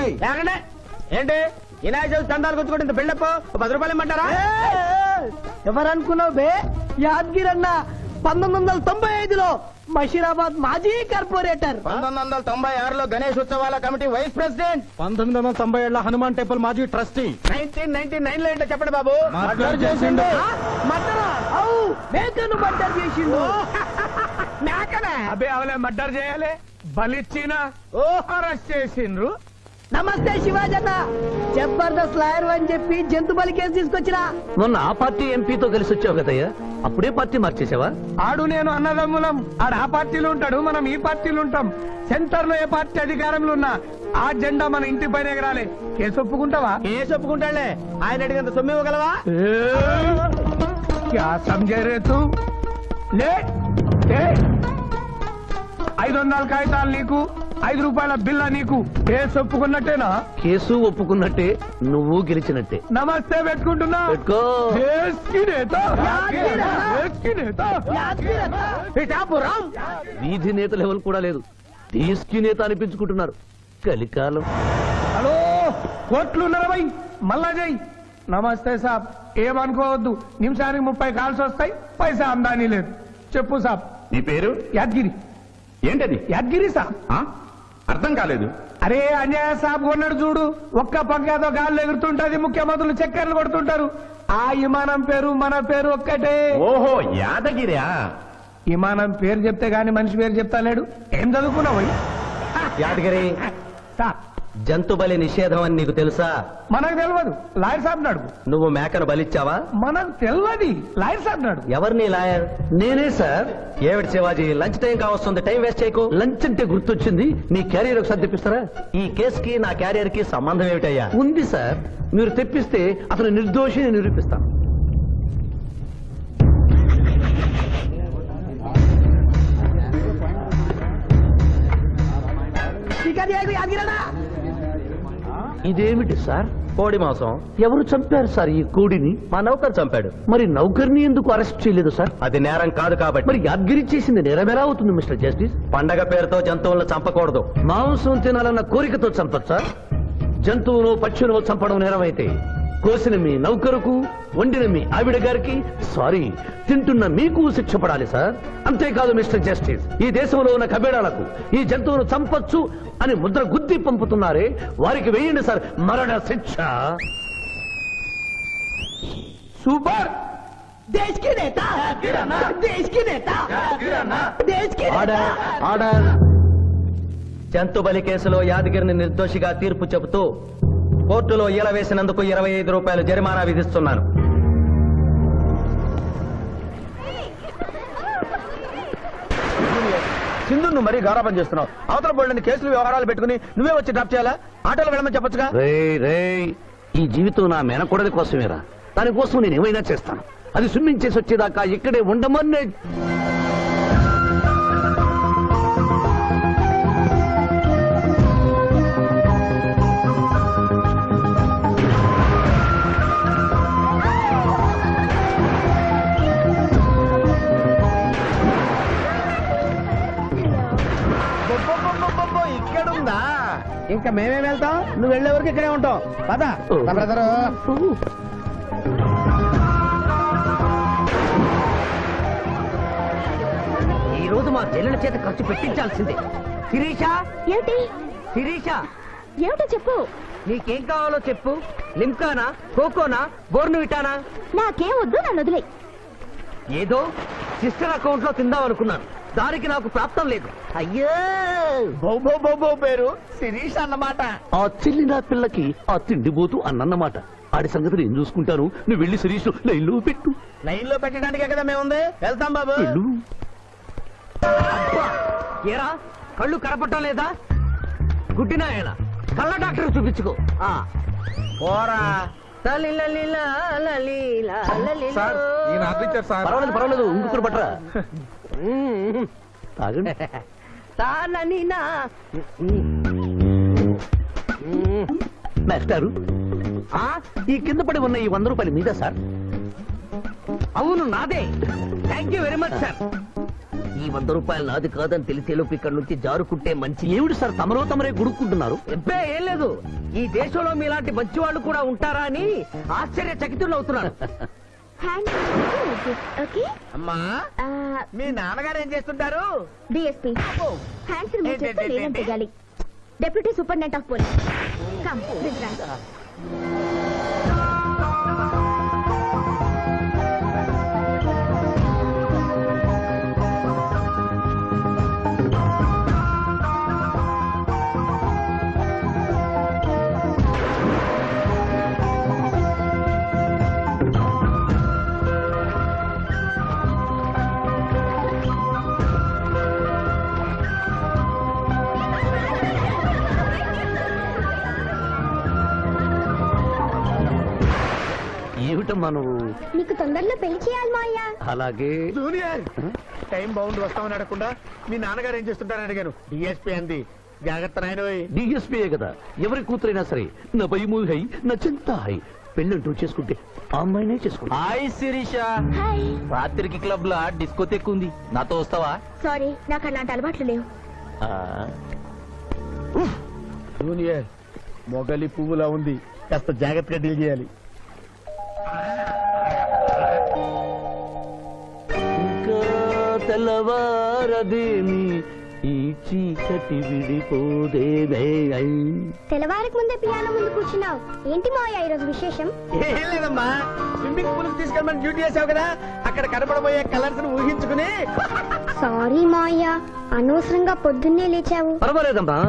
C: ఏంటి వినాయక చవితి చందాలు గుర్తుకుంటే ఇంత బిల్డప్ 10 రూపాయలు ఇమ్మంటారా?
I: ఎవరనుకున్నావు బే? యాద్గిరన్న 1995లో బషీరాబాద్ మాజీ కార్పొరేటర్,
C: 1996లో గణేష్ ఉత్సవాల కమిటీ వైస్ ప్రెసిడెంట్,
I: 1997లో హనుమాన్ టెంపుల్ మాజీ ట్రస్టీ.
C: 1999 లో ఏంటో చెప్పండి బాబు.
I: మర్డర్ చేసిండు. మేకను మర్డర్ చేసిండు.
C: మేకనే?
I: అబే అవలే మర్డర్ చేయాలి, బలిచ్చిన అరెస్ట్ చేసిండ్రు.
H: నమస్తే శివాజన్న, జబర్దస్త్ లాయర్ అని చెప్పి జంతు బలి కేసు తీసుకొచ్చినా.
F: మొన్న ఆ పార్టీ ఎంపీతో కలిసి వచ్చావు కదయ్యా, అప్పుడే పార్టీ మార్చేసావా?
I: ఆడు నేను అన్నదమ్ములం, ఆడు ఆ పార్టీలో ఉంటాడు, మనం ఈ పార్టీలో ఉంటాం. సెంటర్ లో ఏ పార్టీ అధికారంలో ఉన్నా ఆ జెండా మన ఇంటి పైన ఎగరాలి. కేసు ఒప్పుకుంటావా?
C: కేసు ఒప్పుకుంటాడులే, ఆయన అడిగినంత సొమ్ము ఇవ్వగలవా?
I: క్యా సమझे रे तू? లే 500 కాగితాలు నీకు, 5 రూపాయల బిల్ల నీకు. కేసు ఒప్పుకున్నట్టేనా?
F: కేసు ఒప్పుకున్నట్టే, నువ్వు గెలిచినట్టే.
I: నమస్తే పెట్టుకుంటున్నా.
F: పెట్టుకో.
I: దేశ్ కి నేత, దేశ్ కి నేత.
C: పిఠాపురం
F: వీధి నేత లెవెల్ కూడా లేదు, దేశీ నేత అనిపించుకుంటున్నారు. కలికాలం.
I: హలో, కోట్లు ఉన్నారా భయ్? మళ్ళా జై. నమస్తే సాబ్, ఏమనుకోవద్దు, నిమిషానికి 30 కాల్స్ వస్తాయి, పైసా అందానీ లేదు. చెప్పు సాబ్.
E: నీ పేరు?
I: యాద్గిరి.
E: ఏంటది?
I: యాద్గిరి సాబ్.
E: అర్థం కాలేదు.
I: అరే అన్యాయ సాబ్ కొన్నాడు చూడు, ఒక్క పంకాతో గాల్లో ఎగురుతుంటది, ముఖ్యమంత్రులు చక్కర్లు కొడుతుంటారు. ఆ విమానం పేరు మన పేరు ఒక్కటే.
E: ఓహో, యాదగిరా?
I: విమానం పేరు చెప్తే గాని మనిషి పేరు చెప్తా లేడు. ఏం చదువుకున్నావు?
G: యాదగిరి,
I: సాబ్
G: జంతు బలి నిషేధం అని నీకు తెలుసా?
I: మనకు తెలియదు, లాయర్ సాబ్ నాడు.
G: నువ్వు మేకను బలిచ్చావా?
I: మనకు తెలియదు, లాయర్ సాబ్ నాడు.
G: ఎవరిని లాయర్?
F: నేనే సార్.
G: ఏమిటి శివాజీ, లంచ్ టైం కావస్తుంది, టైం వేస్ట్ చేయకు.
F: లంచ్ అంటే గుర్తొచ్చింది, మీ క్యారియర్ ఒకసారి తెప్పిస్తారా?
G: ఈ కేసుకి నా క్యారియర్ కి సంబంధం ఏమిటయ్యా?
F: ఉంది సార్, మీరు తెప్పిస్తే అతను నిర్దోషిని నిరూపిస్తాను. ఇదేమిటి సార్?
G: కోడి మాంసం.
F: ఎవరు చంపారు సార్ ఈ కోడిని?
G: మా నౌకర్ చంపాడు.
F: మరి నౌకర్ని ఎందుకు అరెస్ట్ చేయలేదు సార్?
G: అది నేరం కాదు కాబట్టి.
F: మరి యాద్గిరి చేసింది నేరం ఎలా అవుతుంది మిస్టర్ జస్టిస్?
G: పండగ పేరుతో జంతువులను చంపకూడదు.
F: మాంసం తినాలన్న కోరికతో చంపచ్చా? జంతువును పక్షులను చంపడం నేరమైతే కోసిన మీ నౌకరుకు, వండిన మీ ఆవిడ గారికి, సారీ, తింటున్న మీకు శిక్ష పడాలి సార్. అంతేకాదు మిస్టర్ జస్టిస్, ఈ దేశంలో ఉన్న కబేడాలకు ఈ జంతువును చంపొచ్చు అని ముద్ర గుద్ది పంపుతున్నారే, వారికి వేయండి సార్ మరణ శిక్ష.
I: సూపర్ దేశ్ కి నేత దేశ్ కి నేత దేశ్ కి
G: ఆర్డర్ ఆర్డర్. జంతు బలి కేసులో యాదగిరిని నిర్దోషిగా తీర్పు చెబుతూ కోర్టులో ఈల వేసినందుకు 25 రూపాయలు జరిమానా విధిస్తున్నాను.
C: సింధు నువ్వు మరీ గారాబం చేస్తున్నావు. అవతల బోల్డని కేసులు వ్యవహారాలు పెట్టుకుని నువ్వే వచ్చి డ్రాప్ చేయాలా? ఆటోలో వెళ్ళమని చెప్పొచ్చుగా.
F: రే ఈ జీవితం నా మేనకోడలి కోసమేరా, దానికోసం నేను ఏమైనా చేస్తాను. అది స్విమ్మింగ్ చేసి వచ్చేదాకా ఇక్కడే ఉండమని.
C: ఇక్కడుందా? ఇంకా మేమేం వెళ్తాం, నువ్వు వెళ్లే వరకు ఇక్కడే ఉంటాం. పద బ్రదరు.
B: ఈ రోజు మా చెల్లెల చేత ఖర్చు పెట్టించాల్సిందే. శిరీష,
D: ఏమిటి
B: శిరీష,
D: ఏమిటో చెప్పు.
B: నీకేం కావాలో చెప్పు. లిమ్కానా, కోకోనా, బోర్నువిటానా?
D: నాకేం వద్దు, నన్ను వదిలే.
B: ఏదో సిస్టర్ అకౌంట్ లో తిందాం అనుకున్నాను, దానికి నాకు ప్రాప్తం లేదు. అయ్యో,
C: బౌబో పేరు శిరీష్ అన్నమాట.
F: ఆ చెల్లి నా పిల్లకి ఆ తిండిపోతూ అన్నమాట. ఆడి సంగతి నేను చూసుకుంటాను, నువ్వు వెళ్ళి శిరీష్ లైన్లో పెట్టు.
C: లైన్ లో పెట్టడానికే కదా మేముంది. వెళ్తాం బాబు.
F: వెళ్ళు.
B: ఏరా కళ్ళు కనపడటం లేదా? గుడ్డినాయన కళ్ళ డాక్టర్ చూపించుకో.
C: పోరా.
F: పర్వాలేదు ఇంకొకరు పట్టరా. తాగండి. మాస్టారు, ఈ కింద పడి ఉన్న ఈ 100 రూపాయలు మీద సార్?
B: అవును, నాదే. Thank you very much sir. ఈ 100 రూపాయలు నాది కాదని తెలిసేలోపు ఇక్కడ నుంచి జారుకుంటే మంచి.
F: ఏమిటి సార్ తమరే గుడుక్కుంటున్నారు?
B: ఎబ్బే ఏం లేదు, ఈ దేశంలో మీలాంటి మంచి వాళ్ళు కూడా ఉంటారా అని ఆశ్చర్యచకితులు అవుతున్నాను.
D: ఓకే
C: అమ్మా, మీ నాన్నగారు ఏం చేస్తుంటారు?
D: డిఎస్పీ హ్యాండ్స్ రిమూవ్ చేస్తే లేనం తెగాలి. Deputy superintendent of police. Come this right.
F: ఏమిటమ్మా నువ్వు?
D: నీకు తొందరలో పెళ్లి చేయాలి మాయా.
F: అలాగే.
C: జూనియర్, టైం బౌండ్ వస్తామని అడగకుండా మీ నాన్నగారు ఏం చేస్తుంటారని అడిగాను. డిఎస్పీ అంది. జాగ్రత్త నాయనోయ్.
F: డిఎస్పీయే కదా, ఎవరి కూతురైనా సరే నా భయము హై, నా చింత హై. పెళ్ళంటూ చేసుకుంటే ఆ అమ్మాయినే చేసుకుంటా.
B: Hi Sirisha,
D: hi.
B: రాత్రికి క్లబ్ లా డిస్కోతెక్ ఉంది, నాతో వస్తావా?
D: సారీ, నాకు అలాంటి అలవాట్లు లేవు.
C: జూనియర్, మొగలి పువ్వులా ఉంది, కాస్త జాగ్రత్తగా డీల్ చేయాలి.
F: ఇంకా తెల్లవారదేమి ఈ చీకటి విడిపోదేదే.
D: తెల్లవారికి ముందే పియానో ముందు కూర్చున్నావు. ఏంటి మాయా ఈరోజు విశేషం?
C: ఏం లేదమ్మా, స్విమ్మింగ్ పూల్ తీసుకెళ్ళమని డ్యూటీ చేసావు కదా, అక్కడ కనపడబోయే కలర్స్ ఊహించుకుని.
D: సారీ మాయా, అనవసరంగా పొద్దున్నే లేచావు.
F: పర్వాలేదమ్మా,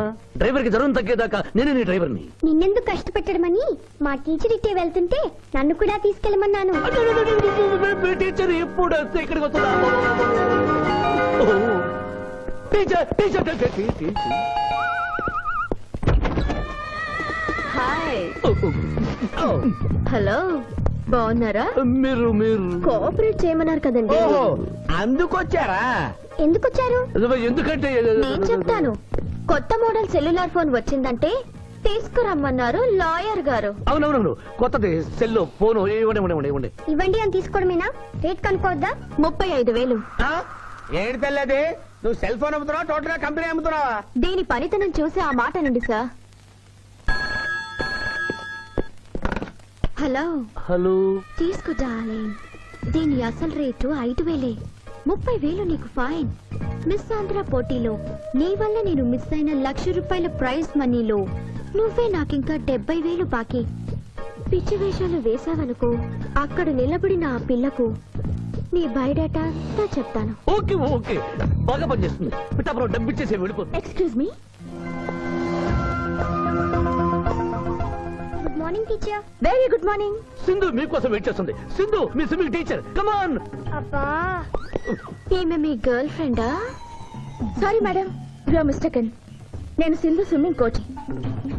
F: డ్రైవర్ కి జ్వరం తగ్గేదాకా నేనే నీ డ్రైవర్ని.
D: నిన్నెందుకు కష్టపెట్టడమని మా టీచర్ ఇట్టే వెళ్తుంటే నన్ను కూడా తీసుకెళ్ళమన్నాను.
F: టీచర్ ఎప్పుడు వస్తే ఇక్కడికి వస్తుందా?
D: హాయ్. హలో, బాగున్నారా?
F: మీరు
D: కోఆపరేట్ చేయమన్నారు కదండి.
C: ఓహో, అందుకొచ్చారా?
D: ఎందుకు వచ్చారు?
F: ఎందుకంటే
D: నేను చెప్తాను. కొత్త మోడల్ సెల్యులార్ ఫోన్ వచ్చిందంటే తీసుకురమ్మన్నారు లాయర్ గారు.
F: అవునవునవును, కొత్తది సెల్లో ఫోను. ఇవ్వండి.
D: ఇవ్వండి అని తీసుకోవడమేనా? రేట్ కనుక్కోవద్దా? 35,000.
C: ఏంటి తెల్లది, నువ్వు సెల్ ఫోన్ అమ్ముతున్నావా, టోటల్ గా కంపెనీ అమ్ముతున్నావా?
D: దీని పనితనం చూసి ఆ మాట నండి సార్. హలో
F: హలో
D: తీసుకో డార్లింగ్. దీని అసలు రేటు 5,000. 30,000 నీకు ఫైన్. మిస్ ఆంధ్ర పోటీలో నీ వల్ల నేను మిస్ అయిన ₹1,00,000 ప్రైజ్ మనీలో నువ్వే నాకింకా 70,000 బాకీ. పిచ్చి వేషాలు వేసావనుకో, అక్కడ నిలబడిన ఆ పిల్లకు నీ బయోడేటా అంతా చెప్తాను.
F: ఓకే ఓకే, బాగా పనిచేస్తుంది. పిఠాపురం డబ్బిచ్చేసే వెళ్ళిపోతుంది.
D: Excuse me. Good morning teacher.
H: Very good morning.
F: Sindhu మీకోసం వెయిట్ చేస్తుంది. సింధు మీ స్విమ్మింగ్ టీచర్, కమాన్.
D: అబ్బా, ఈమె మీ గర్ల్ ఫ్రెండా?
H: Sorry madam, you are mistaken. నేను సింధు స్విమ్మింగ్ కోచ్.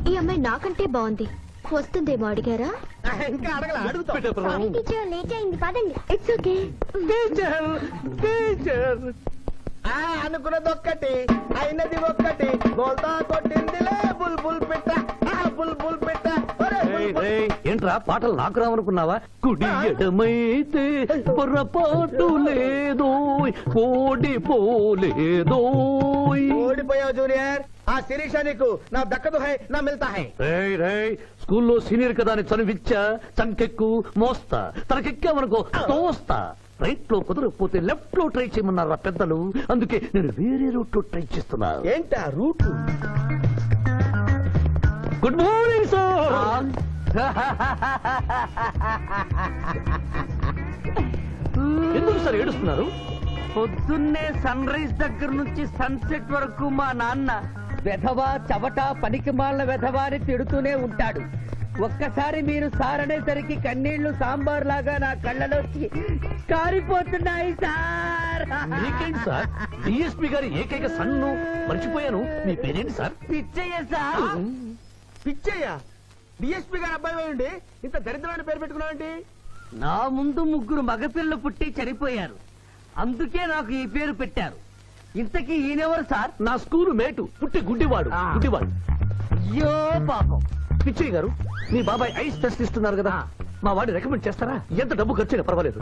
D: ఈ అమ్మాయి నాకంటే బాగుంది, వస్తుందేమో అడిగారా?
C: ఇంకా అడగల, అడుగుతా.
F: పిఠాపురం
D: టీచర్ లేట్ అయింది, పదండి.
H: It's okay.
F: Teacher teacher.
C: అనుకున్నది ఒక్కటి, అయినది ఒక్కటి. బోల్తా కొట్టిందిలే బుల్బుల్ పిట్ట, బుల్బుల్ పిట్ట.
F: ఏంట్రా పాటలు నాకు రావనుకున్నావా? కుడి ఎడమైతే పొరపాటు లేదో, ఓడిపోలేదో.
C: ఓడిపోయావు జూనియర్. ఆ శిరీష నీకు నా దక్కదు హై, నా మిల్తా హై.
F: స్కూల్లో సీనియర్ కదా అని చనువిచ్చా, చంకెక్కు మోస్తా, తనకెక్కామనుకో తోస్తా. రైట్ లో కుదరకపోతే లెఫ్ట్ లో ట్రై చేయమన్నారా పెద్దలు, అందుకే నేను వేరే రూట్ లో ట్రై చేస్తున్నా.
C: ఏంటా రూట్?
F: Good morning sir. ఎందుకు సార్ ఏడుస్తున్నారు?
J: పొద్దున్నే సన్ రైజ్ దగ్గర నుంచి సన్సెట్ వరకు మా నాన్న వెధవా చవట పనికిమాలిన వెధవా అని తిడుతూనే ఉంటాడు. ఒక్కసారి మీరు సార్ అనేసరికి కన్నీళ్లు సాంబార్ లాగా నా కళ్ళలోకి కారిపోతున్నాయి సార్.
F: మీకేంటి సార్, డిఎస్పీ గారి ఏకైక సన్ను మర్చిపోయాను. మీ పేరేంటి sir?
J: Pichaiah sir.
C: Pichaiah? DSP గారి అబ్బాయి ఉండి ఇంత దరిద్రమైన పేరు పెట్టుకున్నావంటి?
J: నా ముందు 3 మగపిల్లలు పుట్టి చనిపోయారు, అందుకే నాకు ఈ పేరు పెట్టారు. ఇంతకీ ఈయనెవరు సార్?
F: నా స్కూలు మేటు, పుట్టి గుడ్డివాడు. గుడ్డివాడు.
J: అయ్యో పాపం.
F: పిచ్చయ్య గారు, మీ బాబాయ్ ఐస్ టెస్ట్ ఇస్తున్నారు కదా, మా వాడిని రికమెండ్ చేస్తారా? ఎంత డబ్బు ఖర్చైనా పర్వాలేదు.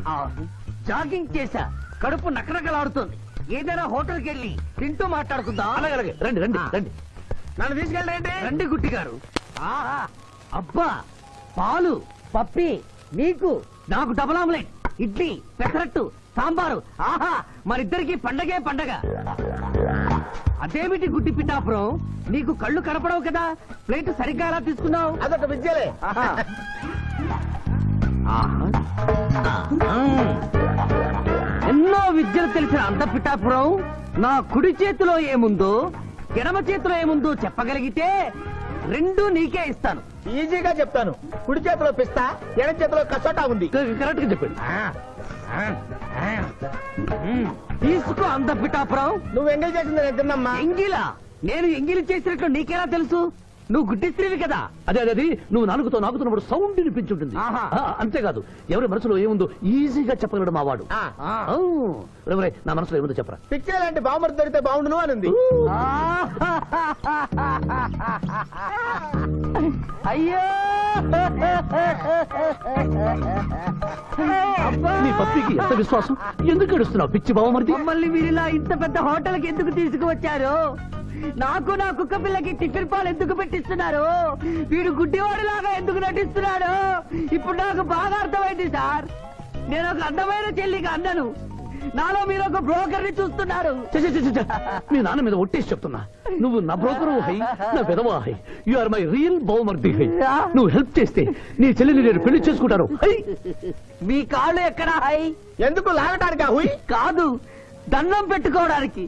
J: జాగింగ్ చేశా, కడుపు నకనకలాడుతుంది. ఏదైనా హోటల్కి వెళ్ళి తింటూ మాట్లాడుకుందాం.
F: అలాగే అలాగే, రండి రండి రండి.
C: నన్ను తీసుకెళ్ళండి.
J: రండి గుట్టి గారు. ఆహా, అబ్బా, పాలు పప్పి, నీకు నాకు డబుల్ ఆమ్లెట్, ఇడ్లీ, పెసరట్టు, సాంబారు. ఆహా, మరిద్దరికి పండగే పండగ. అదేమిటి గుడ్డి పిఠాపురం, నీకు కళ్ళు కనపడవు కదా, ప్లేట్ సరిగ్గా ఎలా తీసుకున్నావు?
C: అదొక విద్యలే.
J: ఎన్నో విద్యలు తెలిసిన అంత పిఠాపురం నా కుడి చేతిలో ఏముందో ఎడమ చేతిలో ఏముందో చెప్పగలిగితే 2 నీకే ఇస్తాను.
C: ఈజీగా చెప్తాను. కుడి చేతిలో పిస్తా, ఎడ చేతిలో కసోటా ఉంది.
F: కరెక్ట్ గా చెప్పండి.
J: తీసుకో అంత పిఠాపురం.
C: నువ్వు ఎంగేజ్ చేసింది నేను తిన్నమ్మా.
J: ఎంగిలా? నేను ఎంగిలి చేసినట్లు నీకెలా తెలుసు? నువ్వు గుడ్డిస్త్రీవి కదా.
F: అదే అదే, నువ్వు నాకుతున్నప్పుడు సౌండ్ వినిపించుంటుంది.
J: ఆహా.
F: అంతేకాదు, ఎవరి మనసులో ఏముందో ఈజీగా చెప్పగలడు మా వాడు. నా మనసులో ఏముందో చెప్పరా?
C: పిక్చర్ లాంటి బాంబర్ దొరికితే బాగుండును అని ఉంది.
J: అయ్యో
F: నీ పప్పికి ఎంత విశ్వాసం, ఎందుకు ఏడుస్తున్నావు పిచ్చి బావమరిది?
J: మమ్మల్ని వీరిలా ఇంత పెద్ద హోటల్కి ఎందుకు తీసుకువచ్చారు? నాకు నా కుక్క పిల్లకి టిఫిన్ పాలు ఎందుకు పెట్టిస్తున్నారు? వీడు గుడ్డివాడిలాగా ఎందుకు నటిస్తున్నాడు? ఇప్పుడు నాకు బాగా అర్థమైంది సార్. నేను ఒక అందమైన చెల్లికి అన్నను, నాలో మీరు ఒక బ్రోకర్ ని చూస్తున్నారు.
F: మీ నాన్న మీద ఒట్టేసి చెప్తున్నా, నువ్వు నా బ్రోకరు హై, నా విధవా హై. యు ఆర్ మై రియల్ బహుమర్ది హై. నువ్వు హెల్ప్ చేస్తే నీ చెల్లిని నేను పెళ్లి చేసుకుంటాను.
J: మీ కాళ్ళు ఎక్కడా హై?
C: ఎందుకు లాగటానికి? హుయ్
J: కాదు, దండం పెట్టుకోవడానికి.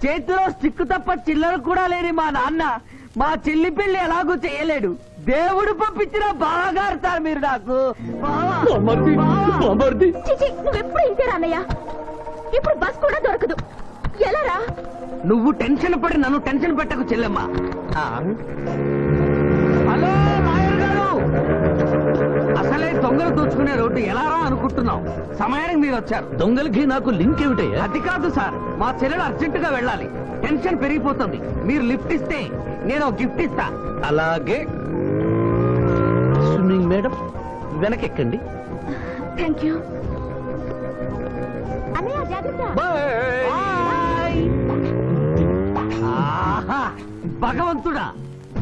J: చేతిలో స్టిక్ తప్ప చిల్లర కూడా లేని మా నాన్న మా చెల్లి పెళ్లి ఎలాగూ చేయలేడు. దేవుడు పంపించిన బాగా ఆడతారు మీరు నాకు.
D: నువ్వెప్పుడు ఇంతేరా అన్నయ్య? ఇప్పుడు బస్ కూడా దొరకదు, ఎలా రా?
J: నువ్వు టెన్షన్ పడి నన్ను టెన్షన్ పెట్టకు చెల్లెమ్మా. హలో లాయర్ గారు, అసలే దొంగలు దోచుకునే రోడ్డు ఎలా రా అనుకుంటున్నావు? సమయానికి మీరు వచ్చారు.
F: దొంగలకి నాకు లింక్ ఏమిటయ్యా?
J: అది కాదు సార్, మా చెల్లెలు అర్జెంట్ గా వెళ్ళాలి, టెన్షన్ పెరిగిపోతుంది. మీరు లిఫ్ట్ ఇస్తే నేను గిఫ్ట్ ఇస్తా.
F: అలాగే. స్విమ్మింగ్ మేడం, వెనకెక్కండి.
D: థ్యాంక్ యూ అన్నయ్య, జాగ్రత్త.
J: బాయ్. ఆహా, భగవంతుడా,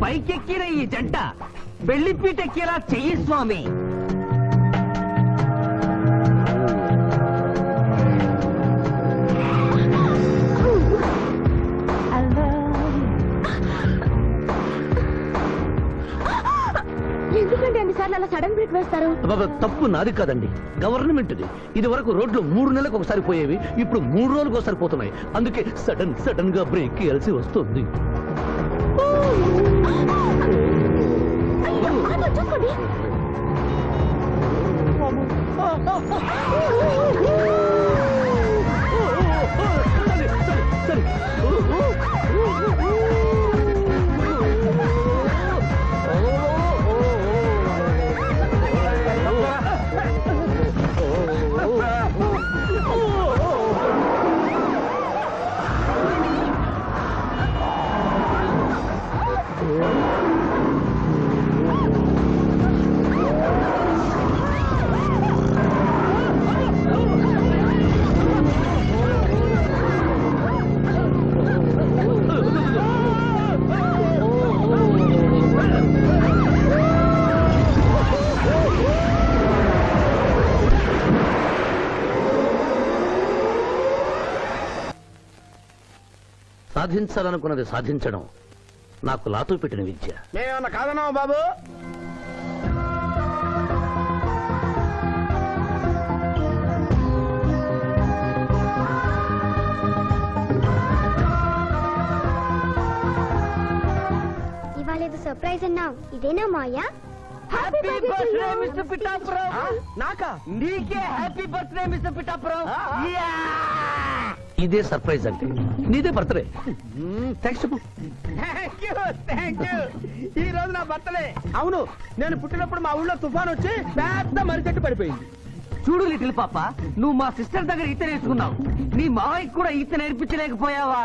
J: పైకెక్కిన ఈ జంట బెల్లిపీటెక్కేలా చెయ్యి స్వామి.
D: వేస్తారు?
F: తప్పు నాది కాదండి, గవర్నమెంట్ది. ఇది వరకు రోడ్లు 3 నెలలకు ఒకసారి పోయేవి, ఇప్పుడు 3 రోజులకు ఒకసారి పోతున్నాయి. అందుకే సడన్ గా బ్రేక్ వేయాల్సి వస్తుంది.
D: చూసుకోండి.
F: సాధించాలనుకున్నది సాధించడం నాకు లాతో పెట్టిన విద్య.
C: మేమన్నా కాదన్నావా బాబు?
D: ఇవాళ ఏదో సర్ప్రైజ్ అన్నావు, ఇదేనా Maya?
J: Happy birthday mister Pithapuram. నాకా? నీకే హ్యాపీ బర్త్డే మిస్టర్ పిఠాపురం.
F: ఇదే సర్ప్రైజ్ అంటే, నీదే బర్త్డే. థ్యాంక్స్ చెప్పు.
C: Thank you. ఈ రోజు నా బర్త్డే. అవును, నేను పుట్టినప్పుడు మా ఊళ్ళో తుఫాన్ వచ్చి పెద్ద మర్రి చెట్టు పడిపోయింది.
J: చూడు లిటిల్ పాప, నువ్వు మా సిస్టర్ దగ్గర ఈత నేర్చుకున్నావు. నీ మావయ్యకు కూడా ఈత నేర్పించలేకపోయావా?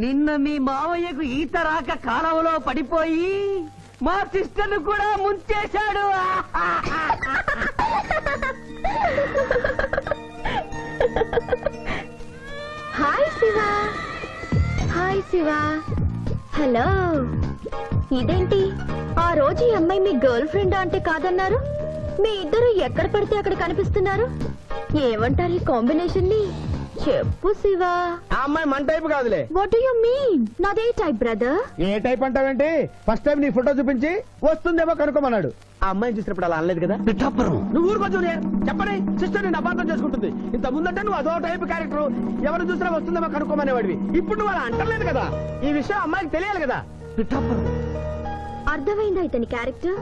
J: నిన్న మీ మావయ్యకు ఈత రాక కాలువలో పడిపోయి మా సిస్టర్ ను కూడా ముంచేశాడు.
D: Hi Shiva. Hi Shiva. Hello. ఇదేంటి ఆ రోజు ఈ అమ్మాయి మీ గర్ల్ ఫ్రెండ్ అంటే కాదన్నారు? మీ ఇద్దరు ఎక్కడ పడితే అక్కడ కనిపిస్తున్నారు. ఏమంటారు ఈ కాంబినేషన్ ని? చెప్పు శివ.
C: ఆ అమ్మాయి మన టైప్ కాదులే.
D: What do you mean? నాదే టైప్ బ్రదర్.
C: ఏ టైప్ అంటావేంటి? ఫస్ట్ టైం నీ ఫోటో చూపించి వస్తుందేమో కనుక్కోమన్నాడు. ఆ అమ్మాయిని చూసినప్పుడు అలా అనలేదు కదా?
F: పిఠాపురం,
C: నువ్వు ఊరుకో జూనియర్. చెప్పని సిస్టర్ నేను అపార్థం చేసుకుంటుంది. ఇంత ముందంటే నువ్వు అదో టైప్ క్యారెక్టర్, ఎవరు చూసినా వస్తుందేమో కనుక్కోమనేవాడివి. ఇప్పుడు నువ్వు అలా అంటలేదు కదా. ఈ విషయం అమ్మాయికి తెలియాలి కదా.
F: పిఠాపురం.
D: అర్థమైందా ఇతని క్యారెక్టర్?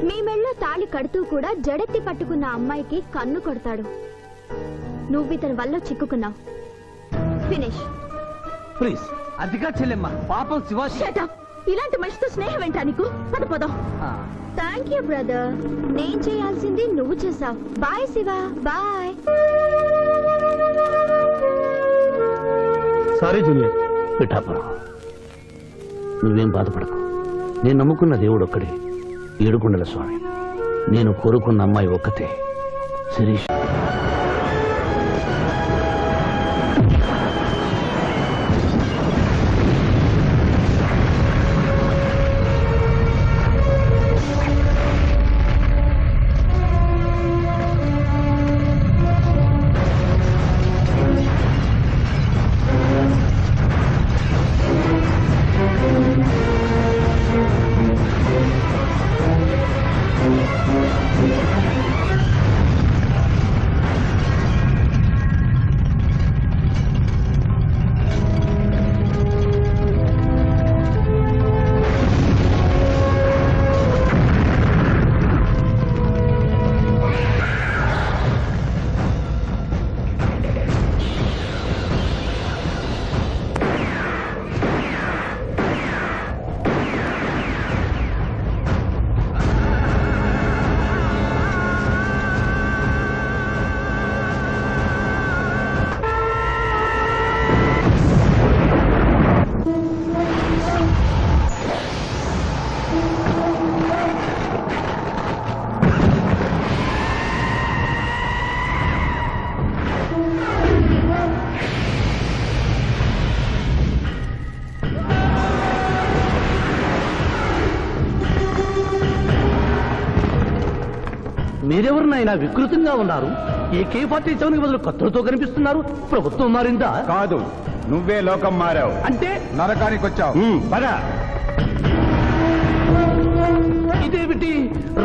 D: మీ మెళ్ళో తాళి కడుతూ కూడా జడెత్తి పట్టుకున్న అమ్మాయికి కన్ను కొడతాడు. నువ్వు ఇతని వల్ల చిక్కుకున్నావు. ఫినిష్.
F: ప్లీజ్.
J: అదిగా చెల్లెమ్మ, పాపం శివ.
D: Shut up. ఇలాంటి మనిషితో స్నేహం ఏంటా నీకు? పదపోదాం. Thank you brother. నేను చేయాల్సింది నువ్వు చేసావు. Bye Shiva. Bye.
F: Sorry junior. Pithapuram, నువ్వేం బాధపడకు. నేను నమ్ముకున్న దేవుడు ఒక్కడే, ఏడుకొండల స్వామి. నేను కోరుకున్న అమ్మాయి ఒక్కతే, శిరీష్. మీరెవరినైనా వికృతంగా ఉన్నారు. AK-47 బదులు కత్తులతో కనిపిస్తున్నారు. ప్రభుత్వం మారిందా?
E: కాదు, నువ్వే లోకం మారావు.
F: అంటే
E: నరకానికి వచ్చావు. పద.
F: ఇదేమిటి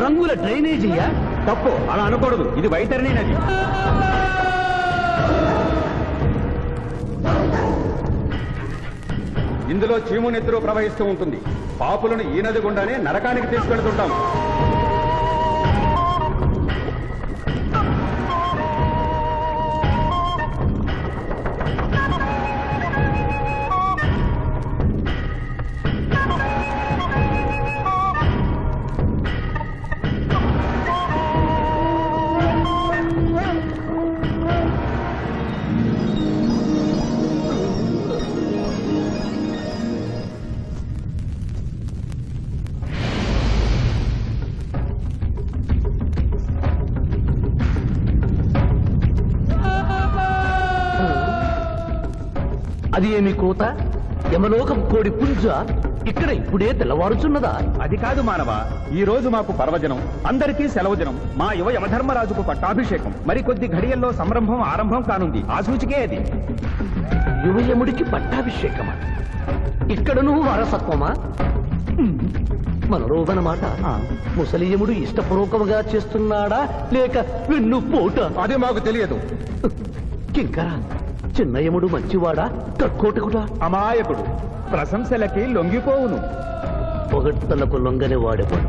F: రంగుల డ్రైనేజీయా?
E: తప్పు, అలా అనకూడదు. ఇది వైతరణి నది. ఇందులో చీము నెత్తురు ప్రవహిస్తూ ఉంటుంది. పాపులను ఈ నది గుండానే నరకానికి తీసుకెళ్తుంటాం.
F: అది ఏమి కోత? యమలోకం కోడి పుంజ ఇక్కడ ఇప్పుడే తెల్లవారుచున్నదా?
E: అది కాదు మానవ, ఈ రోజు మాకు పర్వదినం, అందరికీ సెలవు దినం. మా యువ యమధర్మరాజుకు పట్టాభిషేకం. మరి కొద్ది ఘడియల్లో సంరంభం ఆరంభం కానుంది. ఆ సూచికే అది.
F: యువయముడికి పట్టాభిషేకమా? ఇక్కడను వారసత్వమా? మనరోగనమాట. ముసలియముడు ఇష్టపూర్వకముగా చేస్తున్నాడా లేక వెన్ను పోట?
E: అది మాకు తెలియదు.
F: కింకరా, చిన్నయముడు మంచివాడా తక్కువటకుడా?
E: అమాయకుడు, ప్రశంసలకి లొంగిపోవును.
F: పొగడ్తలకు లొంగని వాడెవడు?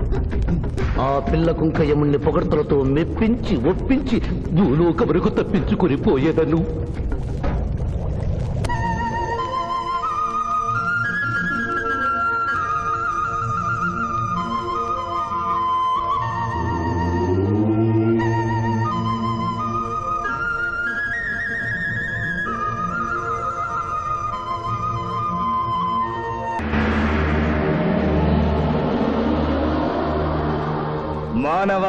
F: ఆ పిల్ల కుంకయముణ్ణి పొగడ్తలతో మెప్పించి ఒప్పించి భూలోక వరకు తప్పించుకుని పోయేదను.
G: మానవ,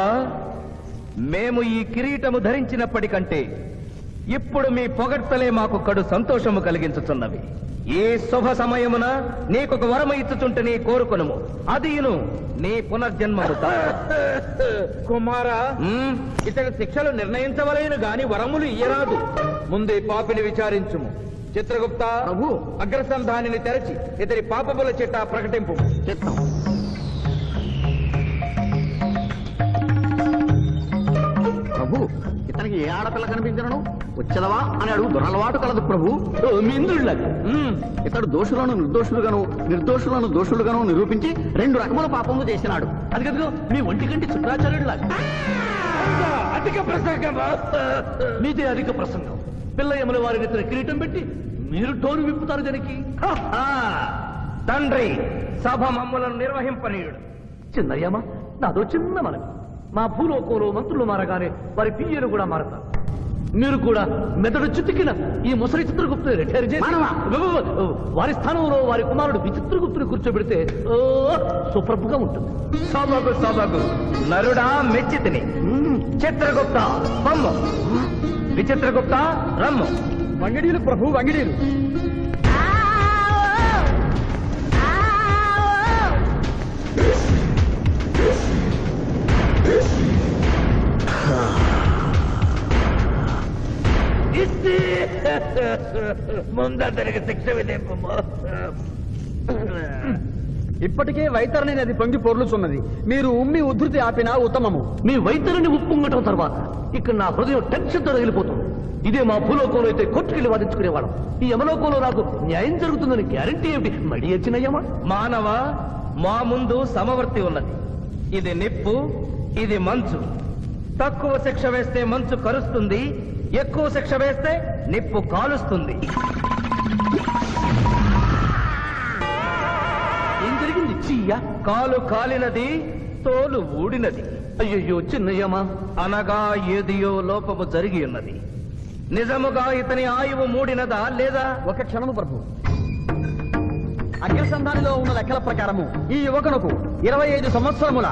G: మేము ఈ కిరీటము ధరించినప్పటికంటే ఇప్పుడు మీ పొగడ్తలే మాకు కడు సంతోషము కలిగించుతున్నవి. ఈ శుభ సమయమున నీకొక వరము ఇచ్చుచుంటే కోరుకొనుము. అదియును నీ పునర్జన్మము.
C: కుమారా, ఇతడి శిక్షలు నిర్ణయించవలేను గాని వరములు ఇయ్యరాదు. ముందే పాపిని విచారించుము. చిత్రగుప్త
F: ప్రభు,
C: అగ్రసంధానిని తెరచి ఇతడి పాపముల చిట్టా ప్రకటింపు.
F: చిత్తం. ప్రభు, ఇతనికి ఏ ఆడపిల్ల కనిపించను? వచ్చదవా అని అడుగు దురలవాటు కలదు ప్రభు. మీంద్రుళ్ళకి ఇతడు దోషులను నిర్దోషులుగాను నిర్దోషులను దోషులుగాను నిరూపించి 2 రకముల పాపములు చేసినాడు. అది కదుగో మీ ఒంటి కంటి శుక్రాచార్యుడులాగా.
C: అధిక ప్రసంగం.
F: మీదే అధిక ప్రసంగం. పిల్లయముల వారిని ఇతర కిరీటం పెట్టి మీరు టోరు విప్పుతారు దానికి.
G: తండ్రి, సభ మమ్ములను నిర్వహింపనీయుడు.
F: చిన్నయ్యమ్మ, నాదో చిన్న మనవి. మా భూలోకంలో మంత్రులు మారగానే వారి పియ్యలు కూడా మారతారు. మీరు కూడా మెదడు చితికిన ఈ ముసలి చిత్రగుప్తుని రిటైర్ చేసి వారి స్థానంలో వారి కుమారుడు విచిత్రగుప్తుని కూర్చోబెడితే సుప్రభుగా ఉంటుంది.
G: సభకు సభకు నరుడా మెచ్చితిని. చిత్రగుప్త బొమ్మ, విచిత్రగుప్త రమ్ము.
C: వంగిడీలు ప్రభు, వంగిడీలు.
G: ముందరికి శిక్ష విధింపము.
C: ఇప్పటికే వైతరణి నది పొంగి పొర్లుచున్నది. మీరు ఉమ్మి ఉద్ధృతి ఆపినా ఉత్తమము.
F: మీ వైద్యుని ఉప్పొంగటం తర్వాత ఇక్కడ నా హృదయం టెన్షన్తో రగిలిపోతుంది. ఇదే మా భూలోకంలో అయితే కోర్టుకెళ్ళి వాదించుకునేవాళ్ళం. ఈ యమలోకంలో నాకు న్యాయం జరుగుతుందని గ్యారంటీ ఏమిటి? మడి వచ్చినయ్యమా?
G: మానవ, మా ముందు సమవర్తి ఉన్నది. ఇది నిప్పు, ఇది మంచు. తక్కువ శిక్ష వేస్తే మంచు కరుస్తుంది, ఎక్కువ శిక్ష వేస్తే నిప్పు కాలుస్తుంది.
F: ఏం జరిగింది? చీయ
G: కాలు కాలినది, తోలు ఊడినది.
F: అయ్యయ్యో చిన్నయ్యమా,
G: అనగా ఏదియో లోపము జరిగి ఉన్నది. నిజముగా ఇతని ఆయువు మూడినదా లేదా?
C: ఒక క్షణము ప్రభు. అగ్రసంధానిలో ఉన్న లెక్కల ప్రకారము ఈ యువకునకు 25 సంవత్సరముల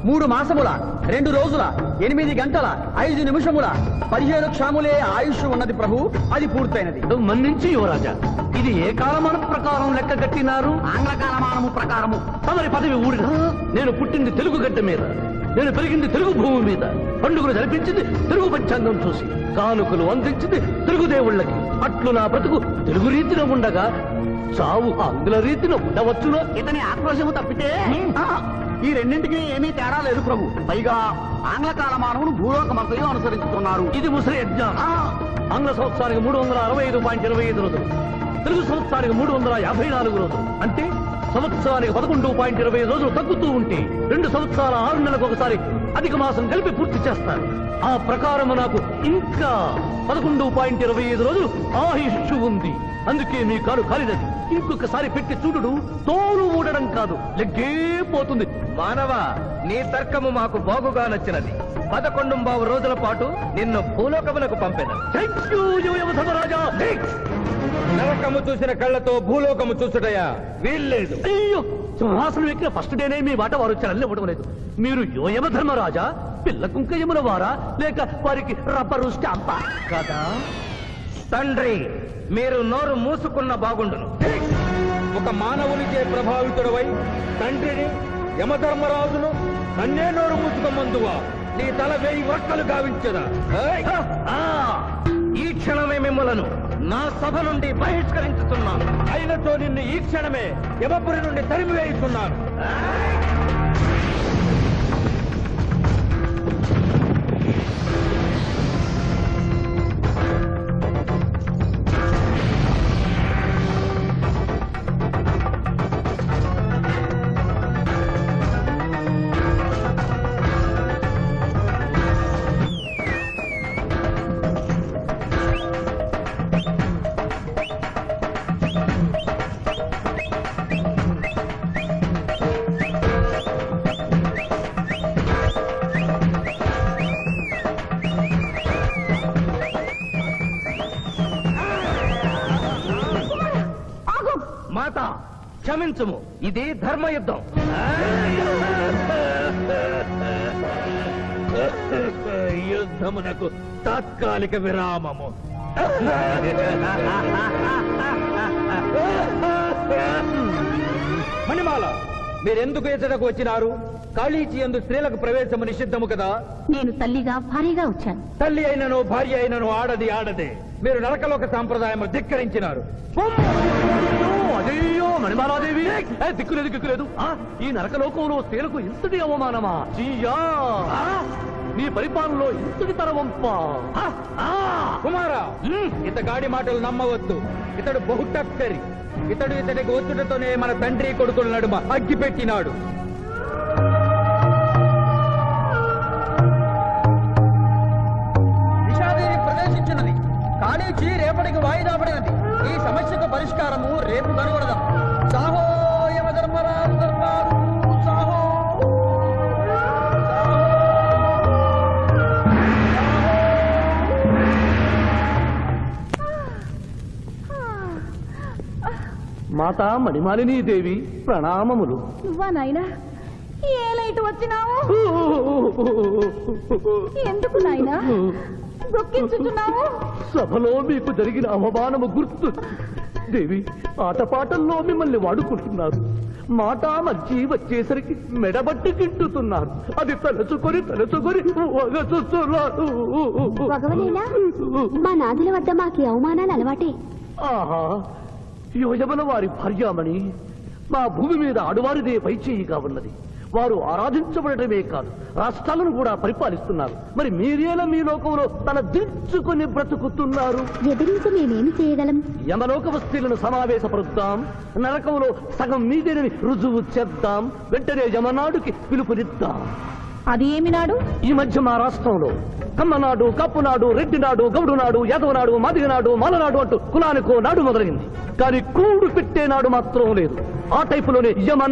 C: 3 మాసముల 2 రోజుల 8 గంటల 5 నిమిషముల 15 క్షణములే ఆయుష్ ఉన్నది ప్రభు. అది పూర్తయినది.
F: మన్నించి యువరాజా, ఇది ఏ కాలమానం ప్రకారం లెక్క కట్టినారు? ఆంగ్ల కాలమానము ప్రకారము. తమరి పదవి ఊడిన. నేను పుట్టింది తెలుగు గడ్డ మీద, నేను పెరిగింది తెలుగు భూమి మీద, పండుగలు జరిపించింది తెలుగు పంచాంగం చూసి, కానుకలు అందించింది తెలుగు దేవుళ్ళకి. అట్లు నా బ్రతుకు తెలుగు రీతిలో ఉండగా చావు ఆంగ్ల రీతిలో ఉండవచ్చునో? ఇతని ఆక్రోశము తప్పితే ఈ రెండింటికి ఏమీ తేడా లేదు ప్రభు. పైగా ఆంగ్ల కాలమానవును భూలోకమంతయు అనుసరిస్తున్నారు. ఇది ముసలి యజ్ఞం. ఆంగ్ల సంవత్సరానికి 365.25 రోజులు, తెలుగు సంవత్సరానికి 354 రోజులు. అంటే సంవత్సరానికి 11.20 రోజులు తగ్గుతూ ఉంటే 2 సంవత్సరాల 6 నెలలకు ఒకసారి అధిక మాసం కలిపి పూర్తి చేస్తారు. ఆ ప్రకారం నాకు ఇంకా 11.25 రోజులు ఆయుష్షు ఉంది. అందుకే మీ కాలు కాలినది. ఇంకొకసారి పెట్టి చూడు, తోలు ఊడడం కాదు, లెగ్గే పోతుంది.
B: మానవ, నీ తర్కము మాకు బాగుగా నచ్చినది. 11 రోజుల పాటు నిన్ను భూలోకములకు పంపెను. నరకము చూసిన కళ్ళతో భూలోకము చూసుటయా వీల్లేదు.
F: అయ్యో, సింహాసనం ఎక్కిన ఫస్ట్ డేనే మీ మాట వారు వచ్చారని ఇవ్వడం లేదు. మీరు యోయమ ధర్మరాజా, పిల్ల కుంకయముల వారా, లేక వారికి రబ్బరు స్టాంపా కదా?
B: తండ్రి, మీరు నోరు మూసుకున్న బాగుండును.
C: ఒక మానవునిచే ప్రభావితుడవై తండ్రిని, యమధర్మరాజును నన్నే నోరు మూసుకోమందువా? నీ తల 1000 వక్కలు గావించదా?
B: ఈ క్షణమే మిమ్మలను నా సభ నుండి బహిష్కరించుతున్నాను.
C: అయినతో నిన్ను ఈ క్షణమే యమపురి నుండి తరిమి వేయిస్తున్నాను.
B: మాత, క్షమించుము, ఇది ధర్మయుద్ధం.
C: యుద్ధమునకు తాత్కాలిక విరామము. మణిమాల, మీరెందుకు ఎచ్చటకు వచ్చినారు? కాళీచి యందు స్త్రీలకు ప్రవేశము నిషిద్ధము కదా?
H: నేను తల్లిగా భారీగా వచ్చాను.
C: తల్లి అయినను భార్య అయినను ఆడది ఆడదే. మీరు నరకలోక సాంప్రదాయము ధిక్కరించినారు.
F: అదేయో మణిమాలాదేవి, దిక్కులేదు దిక్కులేదు. ఈ నరకలోకంలో స్త్రీలకు ఇంతటి అవమానమా? చీయా, నీ పరిపాలనలో ఇంతటి తరవంపా?
C: కుమారా, ఇతగాడి మాటలు నమ్మవద్దు. ఇతడు బహుటక్కరి. ఇతడికి వచ్చుటతోనే మన తండ్రి కొడుకుల నడుమ అగ్గి పెట్టినాడు.
J: విషాదేవి ప్రవేశించినది. కాళీచి రేపటికి వాయిదా పడినది. ఈ సమస్యకు పరిష్కారము రేపు కనుగొనదాం. సాహో యమధర్మరాజు దర్బారు, సాహో.
F: మాతా మణిమాలినీ దేవి ప్రణామములు.
H: నువ్వా నాయనా? ఏ లైట్ వచ్చినావు? ఎందుకు నాయనా దుఃఖించుతున్నావు?
F: సభలో మీకు జరిగిన అవమానము గుర్తు. దేవి, ఆటపాటల్లో మిమ్మల్ని వాడుకుంటున్నారు. మాట మంచి వచ్చేసరికి మెడబట్టి గింటుతున్నారు. అది తలుచుకొని వగచుస్తున్నారు.
D: భగవనేనా, మా నాదుల వద్ద మాకు అవమానాలు అలవాటే.
F: ఆహా, యోజమన వారి భార్యామణి మా భూమి మీద ఆడువారిదే పైచేయిగా ఉన్నది. వారు ఆరాధించబడటమే కాదు, రాష్ట్రాలను కూడా పరిపాలిస్తున్నారు. మరి మీరేలా మీ లోకంలో తల దించుకొని బ్రతుకుతున్నారు?
D: ఎదిరించి మేమేమి చేయగలం?
F: యమలోక వస్తువులను సమావేశపరుద్దాం, నరకంలో సగం మీదేనని రుజువు చేద్దాం. వెంటనే యమనాడుకి పిలుపునిద్దాం.
H: అది ఏమి నాడు?
F: ఈ మధ్య మా రాష్ట్రంలో కమ్మనాడు, కప్పునాడు, రెడ్డినాడు, గౌడునాడు, యాదవనాడు, మాదిగనాడు, మాలనాడు అంటూ కులానికో నాడు మొదలైంది. కానీ కూడు పెట్టే నాడు మాత్రం లేదు. ఆ టైపులోనే యమన్న